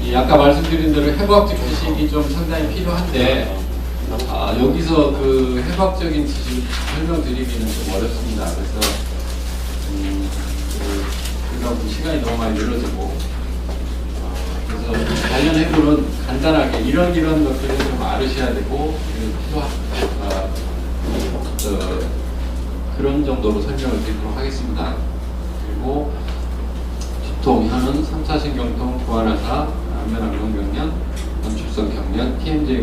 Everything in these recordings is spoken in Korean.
이 아까 말씀드린 대로 해부학적 지식이 좀 상당히 필요한데 여기서 그 해부학적인 지식을 설명드리기는 좀 어렵습니다. 그래서 그러다 시간이 너무 많이 늘어지고 그래서 관련 해부는 간단하게 이런 것들을 좀 알으셔야 되고 그런 정도로 설명을 드리도록 하겠습니다. 그리고 두통, 현은, 3차 신경통, 구안화사, 안면안경경련, 건축성 경련, TMJ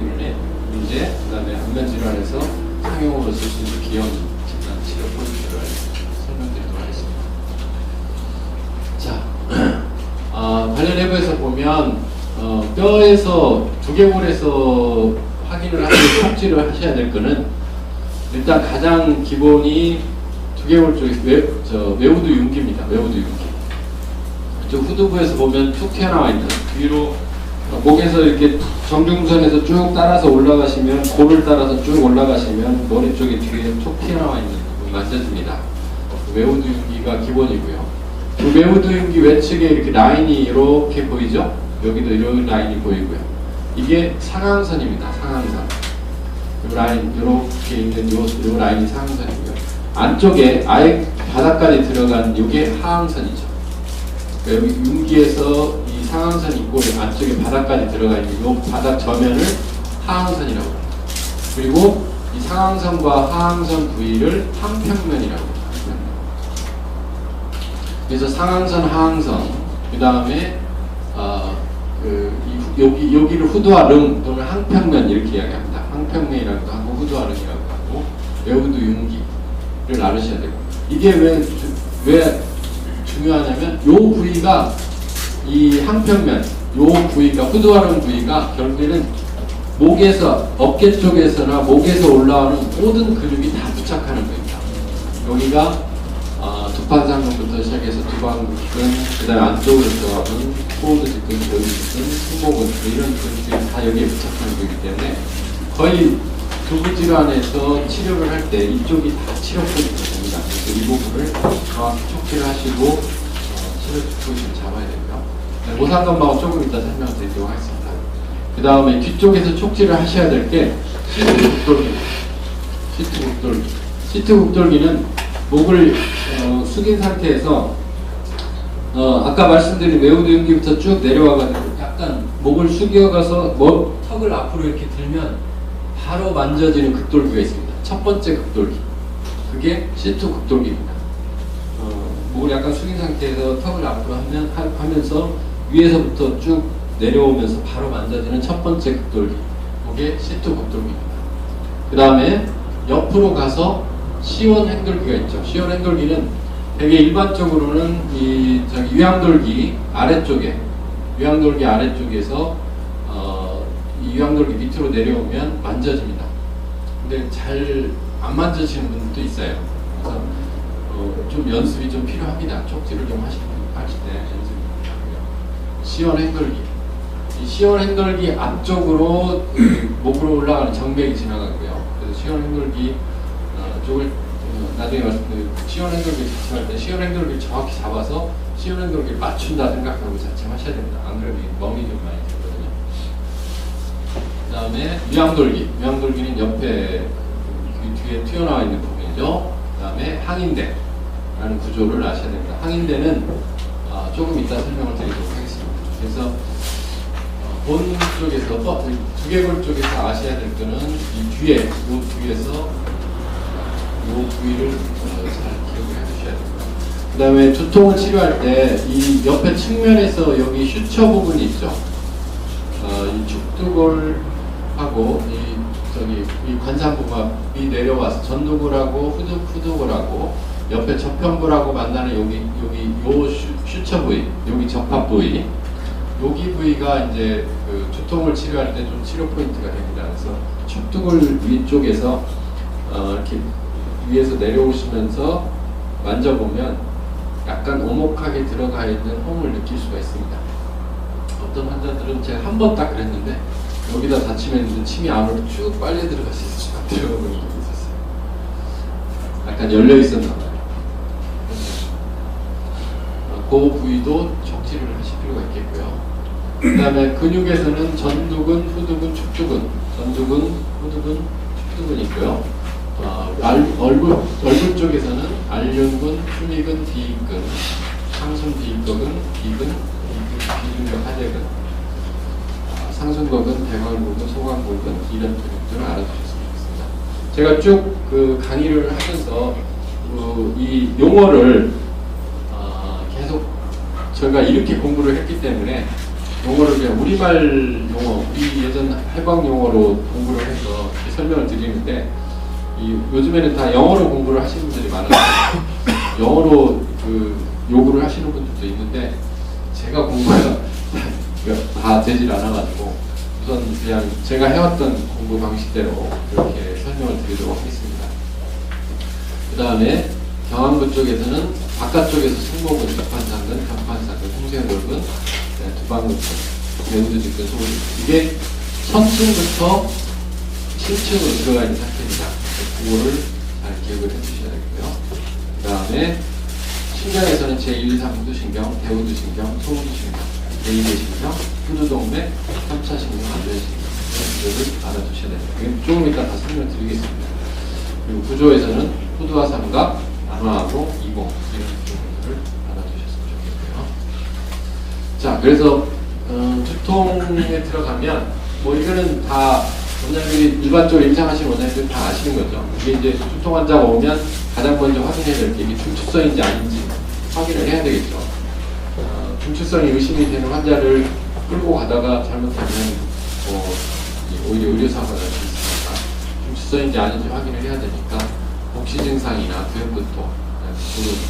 문제, 그 다음에 안면 질환에서 상용으로 쓸 수 있는 기형 진단 치료 포인트를 설명드리도록 하겠습니다. 자, 관련 해부에서 보면 뼈에서 두개골에서 확인을 하시고 척지를 하셔야 될 거는 일단 가장 기본이 두개골 쪽에서 외우두 윤기입니다. 외우두 윤기. 이쪽 후두부에서 보면 툭 튀어나와 있는 뒤로 목에서 이렇게 정중선에서 쭉 따라서 올라가시면 골을 따라서 쭉 올라가시면 머리 쪽에 뒤에 툭 튀어나와 있는 부분이 만져집니다. 외우두 윤기가 기본이고요. 그 외우두 윤기 외측에 이렇게 라인이 이렇게 보이죠? 여기도 이런 라인이 보이고요. 이게 상항선입니다. 상항선. 이 라인 이렇게 있는 요 라인이 상항선이고요. 안쪽에 아예 바닥까지 들어간 이게 하항선이죠. 여기 윤기에서 이 상항선 입고 안쪽에 바닥까지 들어가 있는 이 바닥 저면을 하항선이라고 합니다. 그리고 이 상항선과 하항선 부위를 항평면이라고 합니다. 그래서 상항선, 하항선, 그 다음에 여기를 후두화릉 또는 항평면 이렇게 이야기합니다. 항평면이라고 하고 후두화릉이라고 하고 외우두 윤기를 알으셔야 되고 이게 왜 중요하냐면 요 부위가 이 항평면 요 부위가 후두화릉 부위가 결국에는 목에서 어깨 쪽에서나 목에서 올라오는 모든 근육이 다 부착하는 부위입니다. 여기가 두판상근부터 시작해서 두방근, 그 다음에 안쪽으로 들어가는 코어드 직근, 여기 직근, 승모근 이런 근육들이 다 여기에 부착하는 거기 때문에 거의 두부 질환에서 치료를 할 때 이쪽이 다 치료 포인트가 됩니다. 그래서 이 부분을 정확히 촉지를 하시고 치료 포인트를 잡아야 되고요. 네, 모상건방은 조금 이따 설명드리도록 하겠습니다. 그 다음에 뒤쪽에서 촉지를 하셔야 될 게 시트 국돌기. 시트 국돌기는 목을 숙인 상태에서 아까 말씀드린 외우두 윤기부터 쭉 내려와가지고 약간 목을 숙여가서 턱을 앞으로 이렇게 들면 바로 만져지는 극돌기가 있습니다. 첫 번째 극돌기. 그게 시트 극돌기입니다. 목을 약간 숙인 상태에서 턱을 앞으로 하면서 위에서부터 쭉 내려오면서 바로 만져지는 첫 번째 극돌기. 그게 시트 극돌기입니다. 그 다음에 옆으로 가서 시원 횡돌기가 있죠. 시원 횡돌기는 되게 일반적으로는 유양돌기 아래쪽에 이 유양돌기 밑으로 내려오면 만져집니다. 근데 잘 안 만져지는 분들도 있어요. 그래서 좀 연습이 좀 필요합니다. 촉지를 좀 하실 때 연습이 필요하고요. 시원 횡돌기. 이 시원 횡돌기 앞쪽으로 목으로 올라가는 정맥이 지나가고요. 그래서 시원 횡돌기 쪽을 나중에 시원 횡돌기를 자체할 때 시원 횡돌기를 정확히 잡아서 시원 횡돌기를 맞춘다 생각하고 자체하셔야 됩니다. 안 그러면 멍이 좀 많이 들거든요. 그 다음에 유양돌기는 옆에 뒤에 튀어나와 있는 부분이죠. 그 다음에 항인대라는 구조를 아셔야 됩니다. 항인대는 조금 이따 설명을 드리도록 하겠습니다. 그래서 본 쪽에서 두개골 쪽에서 아셔야 될 거는 이 뒤에서 이 부위를 잘 기억을 해주셔야 됩니다. 그 다음에 두통을 치료할 때 이 옆에 측면에서 여기 슈처 부분이 있죠. 이 축두골하고 이 관상부각이 내려와서 전두골하고 후두골하고 옆에 저편부라고 만나는 요 슈처 부위, 여기 접합 부위, 여기 부위가 이제 그 두통을 치료할 때 좀 치료 포인트가 됩니다. 그래서 축두골 위쪽에서 이렇게 위에서 내려오시면서 만져보면 약간 오목하게 들어가 있는 홈을 느낄 수가 있습니다. 어떤 환자들은 제가 한 번 딱 그랬는데 여기다 다치면 침이 안으로 쭉 빨려 들어가서 들어가는 적이 있었어요. 약간 열려 있었나 봐요. 그 부위도 척지를 하실 필요가 있겠고요. 그 다음에 근육에서는 전두근, 후두근, 축두근, 전두근, 후두근, 축두근이 있고요. 얼굴 쪽에서는 알륜근, 후미근, 비익근, 상순 비익근, 비중력 하대근, 상순거근, 대관골근, 소관골근 이런 근육들을 알아주셨으면 좋겠습니다. 제가 쭉 그 강의를 하면서 이 용어를 계속 저희가 이렇게 공부를 했기 때문에 용어를 그냥 우리말 용어, 우리 예전 해방 용어로 공부를 해서 설명을 드리는데 요즘에는 다 영어로 공부를 하시는 분들이 많아서 영어로 요구를 하시는 분들도 있는데 제가 공부가 다 되질 않아가지고 우선 그냥 제가 해왔던 공부 방식대로 그렇게 설명을 드리도록 하겠습니다. 그 다음에 경안부 쪽에서는 바깥쪽에서 승모근, 접판상근, 격판상근, 홍쇄골근, 두방근, 배우두직근, 소근 이게 선층부터 신층으로 들어가 있는 상태입니다. 그거를 잘 기억을 해주셔야 되고요. 그 다음에 신경에서는 제1, 3두 신경, 대우두 신경, 소우두 신경, 제2의 신경, 후두동맥, 3차 신경, 안전신경 이런 구조를 알아두셔야 됩니다. 이건 조금 이따 다 설명드리겠습니다. 그리고 구조에서는 후두와 삼각, 안화하고 이공 이런 부분들을 알아두셨으면 좋겠고요. 자, 그래서 두통에 들어가면 뭐 이거는 다 원장님들이 일반적으로 임상하시는 원장님들이 다 아시는 거죠. 이게 이제 두통 환자가 오면 가장 먼저 확인해야 될 게 이게 중추성인지 아닌지 확인을 해야 되겠죠. 중추성이 의심이 되는 환자를 끌고 가다가 잘못하면 오히려 의료사고가 날 수 있으니까 중추성인지 아닌지 확인을 해야 되니까 복시 증상이나 부연근통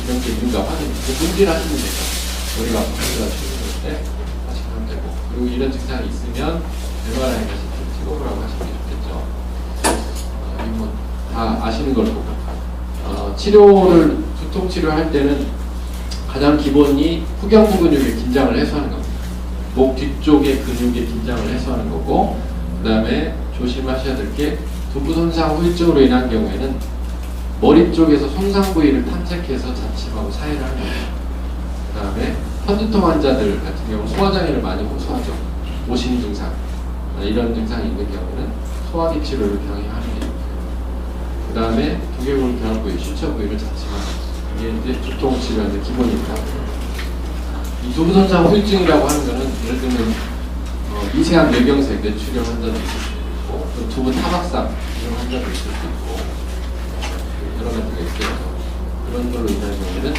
이런 게 있는가 확인, 문제를 하시면 되죠. 머리가 아프다 싶을 때 하시면 되고, 그리고 이런 증상이 있으면 MRI 가서 찍어보라고 하시는 게 좋겠죠. 이건 다 아시는 걸 보고 치료를 두통 치료할 때는 가장 기본이 후경부 근육의 긴장을 해소하는 겁니다. 목 뒤쪽의 근육의 긴장을 해소하는 거고, 그 다음에 조심하셔야 될 게 두부 손상 후유증으로 인한 경우에는 머리 쪽에서 손상 부위를 탐색해서 자침하고 사회를 하는 겁니다. 그 다음에 편두통 환자들 같은 경우 소화장애를 많이 호소하죠. 오심 증상 이런 증상이 있는 경우는 소화기 치료를 병행하는 게 있고요. 그 다음에 두개골 결합 부위, 수처 부위를 자침하는 거. 이게 이제 두통 치료의 기본입니다. 이 두부 손상 후유증이라고 하는 거는 예를 들면 미세한 뇌경색, 뇌출혈 환자도 있을 수 있고, 또 두부 타박상 이런 환자도 있을 수 있고, 여러 가지가 있어요. 그런 걸로 인한 경우에는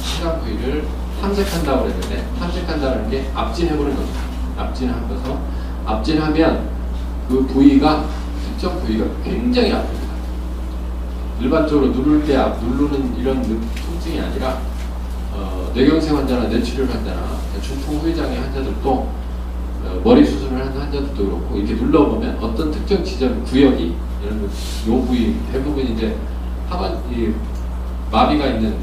신경 부위를 탐색한다고 그랬는데, 탐색한다는 게 압진해보는 겁니다. 압진하면서 압진하면 그 부위가 특정 부위가 굉장히 아픕니다. 일반적으로 누를 때 누르는 이런 통증이 아니라 뇌경색 환자나 뇌출혈 환자나 중풍 후유장애 환자들도 머리 수술을 하는 환자들도 그렇고 이렇게 눌러보면 어떤 특정 지점 구역이 이런 요 부위 대부분 이제 이 마비가 있는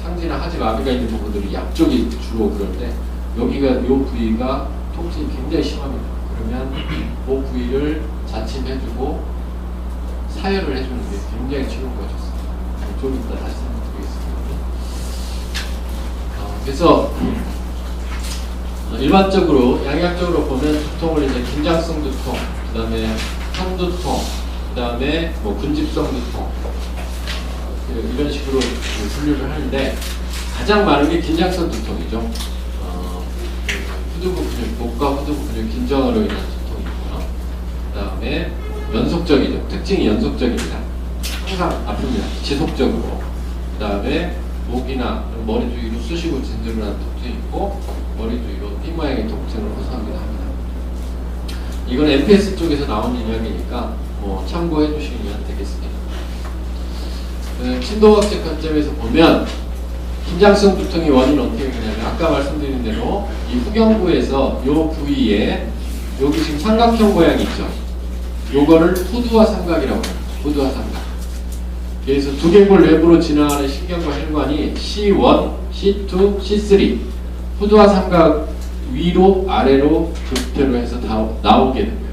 상지나 하지 마비가 있는 부분들이 양쪽이 주로 그런데 여기가 요 부위가 통증이 굉장히 심합니다. 그러면 그 부위를 자침해주고 사혈을 해주는 게 굉장히 치료가 좋습니다. 좀 이따 다시 설명드리겠습니다. 그래서 일반적으로 양약적으로 보면 두통을 이제 긴장성 두통, 그 다음에 현두통, 그 다음에 뭐 군집성 두통 이런 식으로 분류를 하는데 가장 많은 게 긴장성 두통이죠. 후두부 근육, 목과 후두부 근육 긴장으로 인한 두통이고요. 그 다음에 연속적이죠. 특징이 연속적입니다. 항상 아픕니다. 지속적으로. 그 다음에 목이나 머리 주위로 쑤시고 진드르는 통증이 있고 머리 주위로 피 모양의 통증을 호소하기도 합니다. 이건 MPS 쪽에서 나온 이야기니까 뭐 참고해 주시면 되겠습니다. 신도학적 관점에서 보면 긴장성 두통의 원인은 어떻게 되냐면 아까 말씀드린 대로 이 후경부에서 요 부위에 여기 지금 삼각형 모양이 있죠. 요거를 후두와 삼각이라고 합니다. 후두와 삼각. 그래서 두개골 내부로 지나가는 신경과 혈관이 C1, C2, C3 후두와 삼각 위로 아래로 교표로 해서 다 나오게 되고요.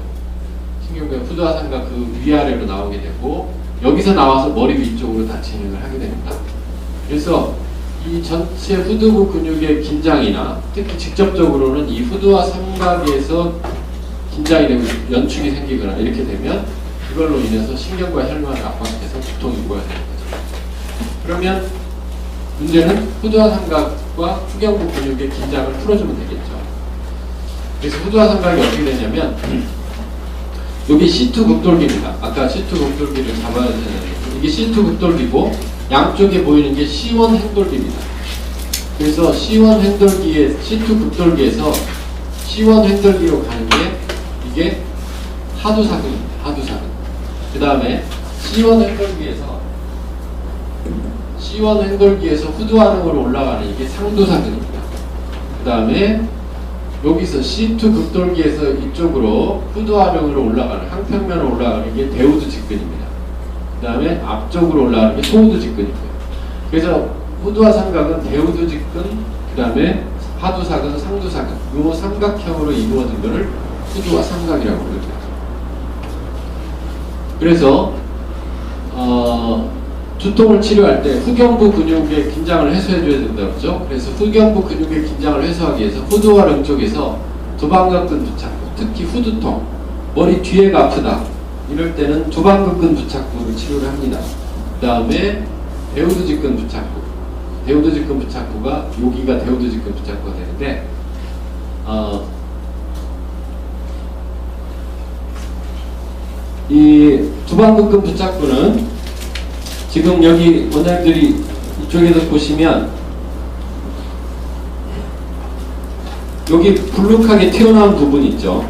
신경과 후두와 삼각 그 위아래로 나오게 되고 여기서 나와서 머리 위쪽으로 다 진행을 하게 됩니다. 그래서 이 이 전체 후두부 근육의 긴장이나 특히 직접적으로는 이 후두와 삼각에서 긴장이 되고 연축이 생기거나 이렇게 되면 그걸로 인해서 신경과 혈관을 압박해서 두통이 오게 되는 거죠. 그러면 문제는 후두와 삼각과 후경부 근육의 긴장을 풀어주면 되겠죠. 그래서 후두와 삼각이 어떻게 되냐면 여기 C2 극돌기입니다. 아까 C2 극돌기를 잡아야 되잖아요. 이게 C2 극돌기고 양쪽에 보이는 게 C1 행돌기입니다. 그래서 C1 행돌기에 C2 극돌기에서 C1 행돌기로 가는 게 이게 하두사근입니다. 하두사근. 그 다음에 C1 행돌기에서 후두하릉으로 올라가는 이게 상두사근입니다. 그 다음에 여기서 C2 극돌기에서 이쪽으로 후두하릉으로 올라가는 항평면으로 올라가는 게 대우두 직근입니다. 그 다음에 앞쪽으로 올라가는 게 소우두 직근이고요. 그래서 후두와 삼각은 대우두 직근, 그 다음에 하두사근, 상두사근 이 삼각형으로 이루어진 것을 후두와 삼각이라고 부릅니다. 그래서 두통을 치료할 때 후경부 근육의 긴장을 해소해줘야 된다고 그러죠. 그래서 후경부 근육의 긴장을 해소하기 위해서 후두하릉 쪽에서 두방각근 부착부, 특히 후두통, 머리 뒤에가 아프다 이럴 때는 두방각근 부착부를 치료를 합니다. 그 다음에 대우두직근 부착부, 대우두직근 부착부가 여기가 대우두직근 부착부가 되는데 이 두방극근 부착부는 지금 여기 원장님들이 이쪽에서 보시면 여기 불룩하게 튀어나온 부분 있죠.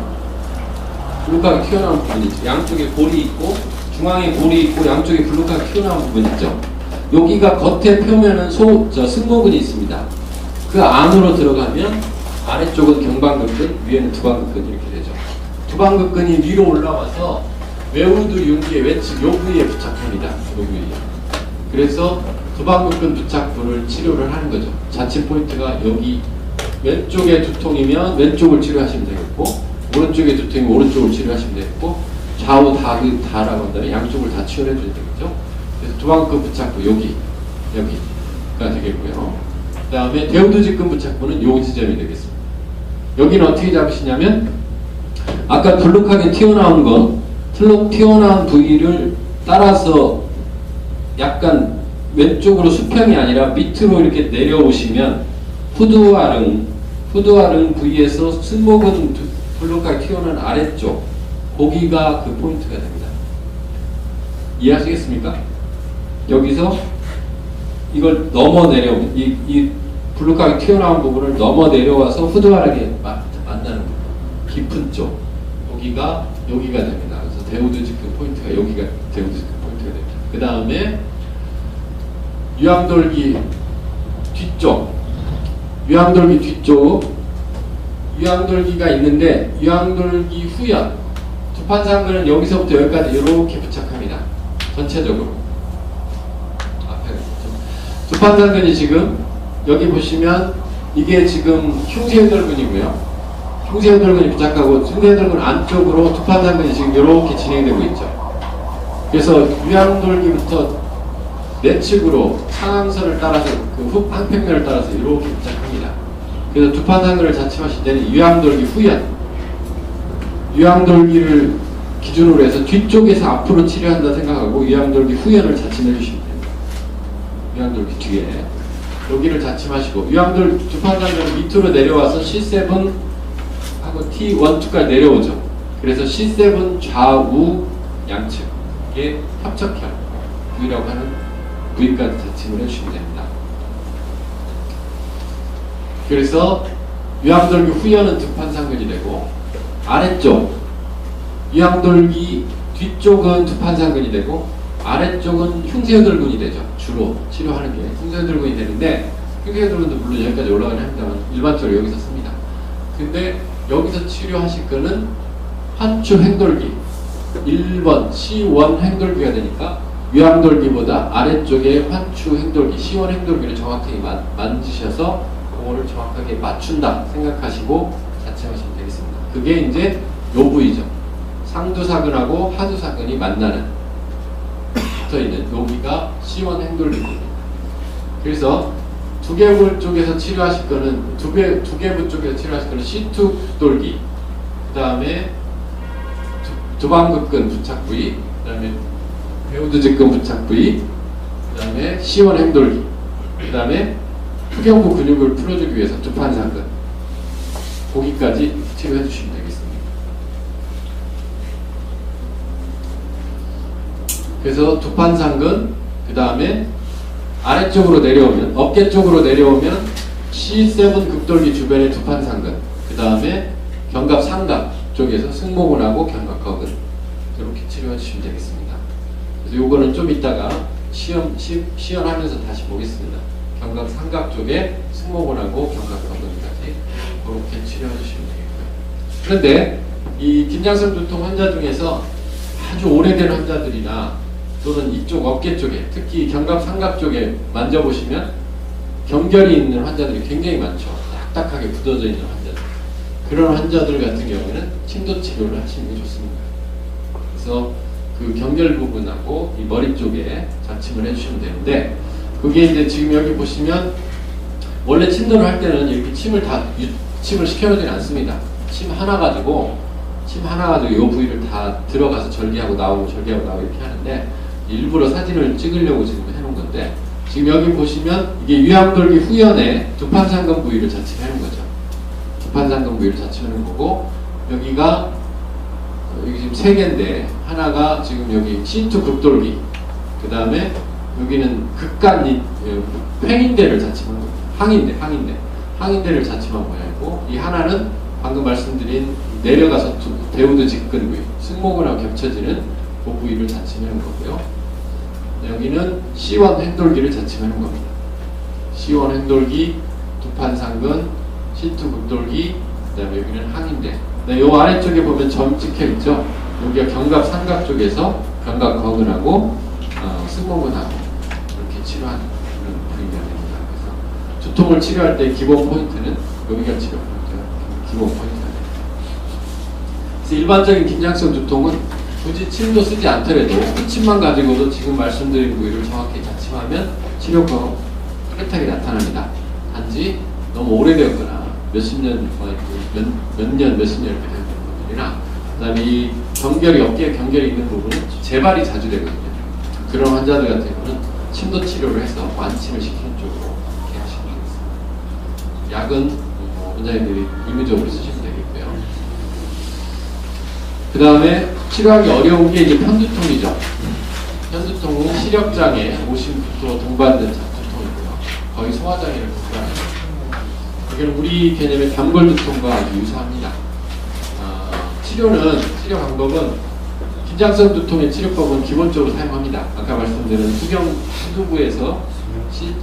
불룩하게 튀어나온 부분 있죠. 양쪽에 볼이 있고 중앙에 볼이 있고 양쪽에 불룩하게 튀어나온 부분 있죠. 여기가 겉에 표면은 승모근이 있습니다. 그 안으로 들어가면 아래쪽은 경방극근, 위에는 두방극근 이렇게 되죠. 두방극근이 위로 올라와서 외우두 융기의 외측 요 부위에 부착합니다. 요 부위에. 그래서 두방극근 부착부를 치료를 하는 거죠. 자치 포인트가 여기 왼쪽에 두통이면 왼쪽을 치료하시면 되겠고 오른쪽에 두통이면 오른쪽을 치료하시면 되겠고 좌우 다라고 한다면 양쪽을 다 치료해 줘야 되겠죠. 그래서 두방극근 부착부 여기가 되겠고요. 그 다음에 대우두직근 부착부는 요 지점이 되겠습니다. 여기는 어떻게 잡으시냐면 아까 불룩하게 튀어나온 거 틀록 튀어나온 부위를 따라서 약간 왼쪽으로 수평이 아니라 밑으로 이렇게 내려오시면 후두하릉 부위에서 승모근 불룩하게 튀어나온 아래쪽 거기가 그 포인트가 됩니다. 이해하시겠습니까? 여기서 이걸 넘어 내려오면 이 불룩하게 튀어나온 부분을 넘어 내려와서 후두하릉에 만나는 깊은 쪽 여기가 됩니다. 그래서 대우두직근 포인트가 여기가 대우두직근 포인트가 됩니다. 그 다음에 유양돌기 뒤쪽 유양돌기가 있는데 유양돌기 후연 두판상근은 여기서부터 여기까지 이렇게 부착합니다. 전체적으로 앞에 두판상근이 지금 여기 보시면 이게 지금 흉쇄혈돌근이고요. 흉쇄혈돌근이 부착하고 흉쇄혈돌근 안쪽으로 두판상근이 지금 이렇게 진행되고 있죠. 그래서 유양돌기부터 내측으로 상항선을 따라서 그 항평면을 따라서 이렇게 부착합니다. 그래서 두판상근을 자침하실 때는 유양돌기 후연, 유양돌기를 기준으로 해서 뒤쪽에서 앞으로 치료한다 생각하고 유양돌기 후연을 자침해 주시면 됩니다. 유양돌기 뒤에 여기를 자침하시고 두판상근을 밑으로 내려와서 C7 하고 T1, 2까지 내려오죠. 그래서 C7 좌우 양측의 협착혈 부위라고 하는 부위까지 자침을 해주시면 됩니다. 그래서 유양돌기 후연은 두판상근이 되고 아래쪽 유양돌기 뒤쪽은 두판상근이 되고 아래쪽은 흉쇄혈돌근이 되죠. 주로 치료하는 게 흉쇄혈돌근이 되는데 흉쇄혈돌근도 물론 여기까지 올라가긴 합니다만 일반적으로 여기서 씁니다. 근데 여기서 치료하실 거는 환추 행돌기 1번 C1 행돌기가 되니까 유양돌기보다 아래쪽에 환추 행돌기 C1 행돌기를 정확하게 만지셔서 그거를 정확하게 맞춘다 생각하시고 자침하시면 되겠습니다. 그게 이제 요 부위죠. 상두사근하고 하두사근이 만나는 붙어있는 여기가 C1 행돌기입니다. 그래서 두개골 쪽에서 치료하실 거는 두개부 쪽에서 치료하실 거는 C2 돌기, 그 다음에 두방극근 부착 부위, 그 다음에 배우드 직근 부착 부위, 그 다음에 C1 행돌기, 그 다음에 후경부 근육을 풀어주기 위해서 두판상근, 거기까지 치료해 주시면 되겠습니다. 그래서 두판상근, 그 다음에 아래쪽으로 내려오면, 어깨 쪽으로 내려오면 C7 극돌기 주변의 두판상근, 그 다음에 견갑 상각 쪽에서 승모근하고 견갑거근, 이렇게 치료해 주시면 되겠습니다. 그래서 요거는 좀 이따가 시연하면서 다시 보겠습니다. 견갑 상각 쪽에 승모근하고 견갑거근까지 그렇게 치료해 주시면 되겠고요. 그런데 이 긴장성 두통 환자 중에서 아주 오래된 환자들이나 또는 이쪽 어깨 쪽에, 특히 견갑 상각 쪽에 만져보시면 경결이 있는 환자들이 굉장히 많죠. 딱딱하게 굳어져 있는 환자들. 그런 환자들 같은 경우에는 침도 치료를 하시는 게 좋습니다. 그래서 그 경결 부분하고 이 머리 쪽에 자침을 해주시면 되는데, 그게 이제 지금 여기 보시면 원래 침도를 할 때는 이렇게 침을 다 유침을 시켜놓지는 않습니다. 침 하나 가지고 이 부위를 다 들어가서 절개하고 나오고 절개하고 나오고 이렇게 하는데, 일부러 사진을 찍으려고 지금 해놓은 건데, 지금 여기 보시면 이게 위암돌기 후연에 두판상근 부위를 자침하는 거죠. 두판상근 부위를 자침하는 거고, 여기가 여기 지금 세 개인데 하나가 지금 여기 C2 극돌기, 그 다음에 여기는 극간 횡인대를 자침한 겁니다. 항인대를 자침한 모양이고, 이 하나는 방금 말씀드린 내려가서 배우드 직근 부위, 승모근하고 겹쳐지는 그 부위를 자침하는 거고요. 여기는 C1 횡돌기를 자침하는 겁니다. C1 횡돌기, 두판상근, C2 극돌기, 그 다음에 여기는 항인대. 네, 요 아래쪽에 보면 점 찍혀 있죠? 여기가 견갑 상각 쪽에서 견갑 거근하고 승모근하고 이렇게 치료하는 그런 부위가 됩니다. 그래서 두통을 치료할 때 기본 포인트는 여기가 치료 포인트가 기본 포인트가 됩니다. 그래서 일반적인 긴장성 두통은 굳이 침도 쓰지 않더라도 침만 가지고도 지금 말씀드린 부위를 정확히 자침하면 치료가 뚜렷하게 나타납니다. 단지 너무 오래되었거나 몇십 년, 몇십 년 이렇게 되는 분들이나, 그 다음에 이 경결이, 어깨에 경결이 있는 부분은 재발이 자주 되거든요. 그런 환자들 같은 경우는 침도 치료를 해서 완침을 시키는 쪽으로 이렇게 하시면 되겠습니다. 약은 원장님들이 임의적으로 쓰시면 되겠고요. 그 다음에 치료하기 어려운 게 이제 편두통이죠. 편두통은 시력장애, 오심부터 동반된 두통이고요. 거의 소화장애를 구분합니다. 이건 우리 개념의 단골두통과 아주 유사합니다. 치료 방법은 긴장성 두통의 치료법은 기본적으로 사용합니다. 아까 말씀드린 후두부에서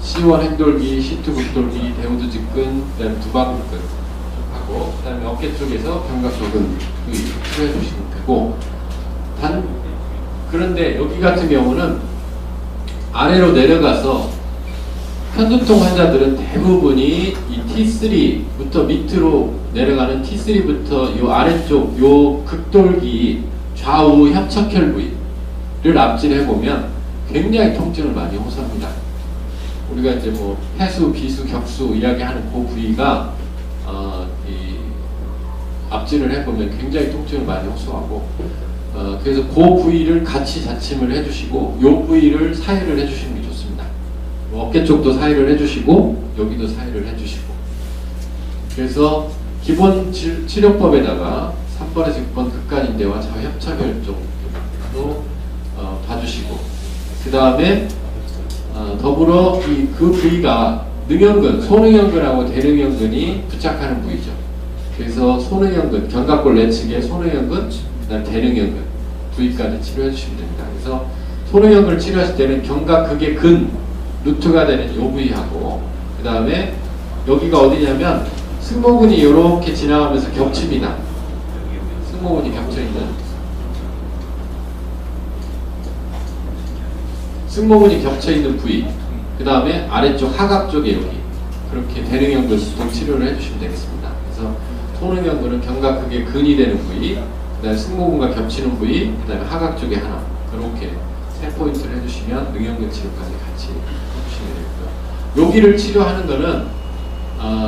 C1 행돌기, C2 극돌기, 배우드 직근, 그다음에 두방극근 하고, 그다음에 어깨 쪽에서 견갑거근 치료해 주시면 되고, 그런데 여기 같은 경우는 아래로 내려가서 편두통 환자들은 대부분이 이 T3부터 밑으로 내려가는 T3부터 요 아래쪽 요 극돌기 좌우 협착혈 부위를 압질해 보면 굉장히 통증을 많이 호소합니다. 우리가 이제 뭐 해수, 비수, 격수 이야기하는 그 부위가 이 압질을 해보면 굉장히 통증을 많이 호소하고, 그래서 그 부위를 같이 자침을 해주시고 요 부위를 사유를 해주시는 게 좋습니다. 어깨 쪽도 사유를 해주시고 여기도 사유를 해주시고, 그래서 기본 치료법에다가 3번에서 6번 극간인대와 좌협착혈 쪽도 봐주시고, 그 다음에 더불어 그 부위가 능형근, 소능형근하고 대능형근이 부착하는 부위죠. 그래서 소능형근, 견갑골 내측의 소능형근, 그 다음 대능형근 부위까지 치료해 주시면 됩니다. 그래서 소능형근을 치료하실 때는 견갑극의 근, 루트가 되는 이 부위하고, 그 다음에 여기가 어디냐면 승모근이 이렇게 지나가면서 겹칩니다. 승모근이 겹쳐있는, 승모근이 겹쳐있는 부위, 그 다음에 아래쪽 하각 쪽에 여기 그렇게 대능형근 두통 치료를 해주시면 되겠습니다. 그래서 소능형근은 견갑극의 근이 되는 부위, 그 다음에 승모근과 겹치는 부위, 그 다음에 하각 쪽에 하나, 그렇게 세 포인트를 해주시면 능형근 치료까지 같이 해주시면 되고요. 여기를 치료하는 거는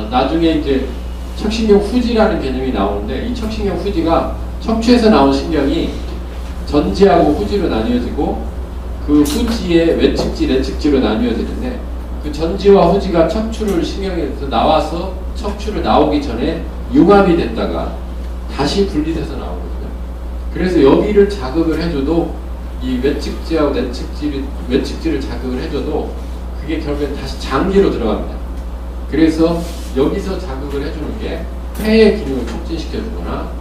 나중에 이제 척신경 후지라는 개념이 나오는데, 이 척신경 후지가 척추에서 나온 신경이 전지하고 후지로 나뉘어지고 그 후지의 외측지, 내측지로 나뉘어지는데, 그 전지와 후지가 척추를 신경에서 나와서 척추를 나오기 전에 융합이 됐다가 다시 분리돼서 나오거든요. 그래서 여기를 자극을 해줘도 이 외측지하고 외측지를 자극을 해줘도 그게 결국엔 다시 장기로 들어갑니다. 그래서 여기서 자극을 해주는 게 폐의 기능을 촉진시켜주거나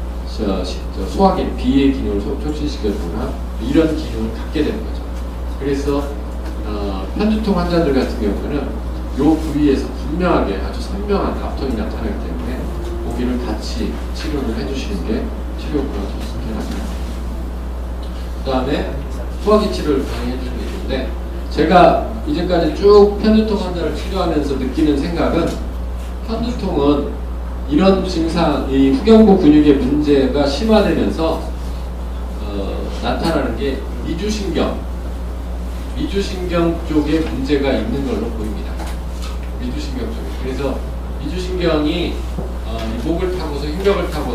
소화기, 비의 기능을 촉진시켜주거나 이런 기능을 갖게 되는 거죠. 그래서 편두통 환자들 같은 경우는 이 부위에서 분명하게 아주 선명한 압통이 나타나기 때문에 거기를 같이 치료를 해주시는 게 치료 효과가 좋습니다. 그 다음에 소화기 치료를 강의해 주는 게 있는데, 제가 이제까지 쭉 편두통 환자를 치료하면서 느끼는 생각은, 편두통은 이런 증상, 이 후경부 근육의 문제가 심화되면서 나타나는 게 미주신경 쪽에 문제가 있는 걸로 보입니다. 미주신경 쪽에. 그래서 미주신경이 목을 타고서 흉곽을 타고